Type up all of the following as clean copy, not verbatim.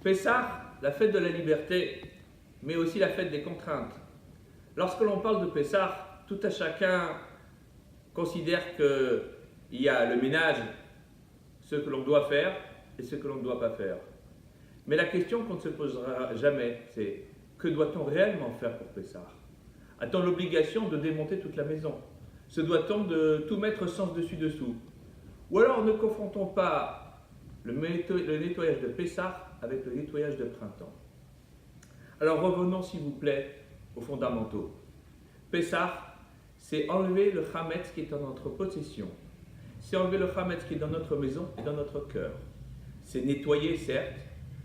Pessah, la fête de la liberté, mais aussi la fête des contraintes. Lorsque l'on parle de Pessah, tout à chacun considère qu'il y a le ménage, ce que l'on doit faire et ce que l'on ne doit pas faire. Mais la question qu'on ne se posera jamais, c'est que doit-on réellement faire pour Pessah? A-t-on l'obligation de démonter toute la maison? Se doit-on de tout mettre sens dessus-dessous? Ou alors ne confrontons pas le nettoyage de Pessah avec le nettoyage de printemps? Alors revenons s'il vous plaît aux fondamentaux. Pessah, c'est enlever le chametz qui est en notre possession. C'est enlever le chametz qui est dans notre maison et dans notre cœur. C'est nettoyer certes,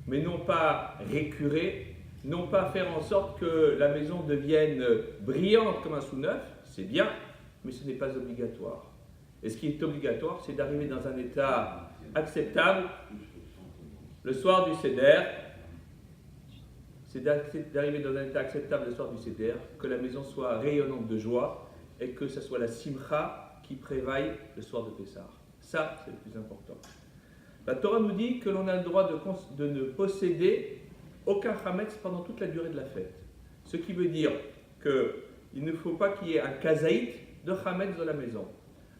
mais non pas récurer, non pas faire en sorte que la maison devienne brillante comme un sous-neuf, c'est bien, mais ce n'est pas obligatoire. Et ce qui est obligatoire, c'est d'arriver dans un état acceptable le soir du Seder, c'est d'arriver dans un état acceptable le soir du Seder, que la maison soit rayonnante de joie et que ce soit la simcha qui prévaille le soir de Pessah. Ça, c'est le plus important. La Torah nous dit que l'on a le droit de ne posséder aucun chametz pendant toute la durée de la fête. Ce qui veut dire qu'il ne faut pas qu'il y ait un kazaït de chametz dans la maison.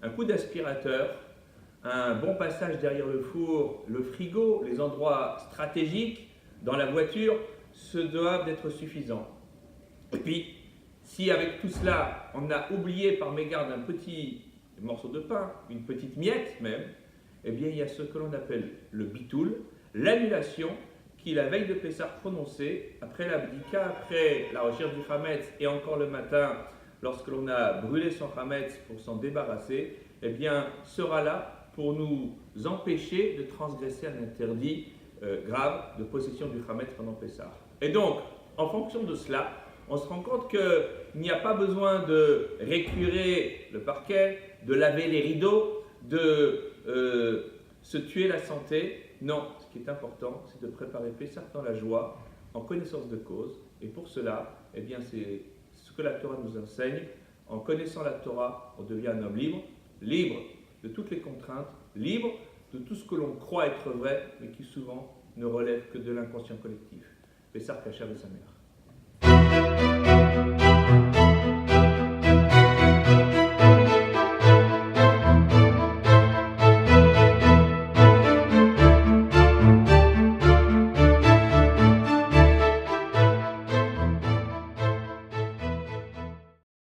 Un coup d'aspirateur, un bon passage derrière le four, le frigo, les endroits stratégiques dans la voiture, se doivent d'être suffisants. Et puis, si avec tout cela, on a oublié par mégarde un petit morceau de pain, une petite miette même, eh bien il y a ce que l'on appelle le bitoul, l'annulation qui la veille de Pessah prononcée, après l'abdika, après la recherche du chametz et encore le matin, lorsque l'on a brûlé son chametz pour s'en débarrasser, eh bien sera là pour nous empêcher de transgresser un interdit grave de possession du chametz pendant Pessah. Et donc, en fonction de cela, on se rend compte qu'il n'y a pas besoin de récurer le parquet, de laver les rideaux, de se tuer la santé. Non, ce qui est important, c'est de préparer Pessah dans la joie, en connaissance de cause. Et pour cela, eh bien, c'est ce que la Torah nous enseigne. En connaissant la Torah, on devient un homme libre, libre de toutes les contraintes, libre de tout ce que l'on croit être vrai, mais qui souvent ne relève que de l'inconscient collectif. Pessah Kasher de sa mère.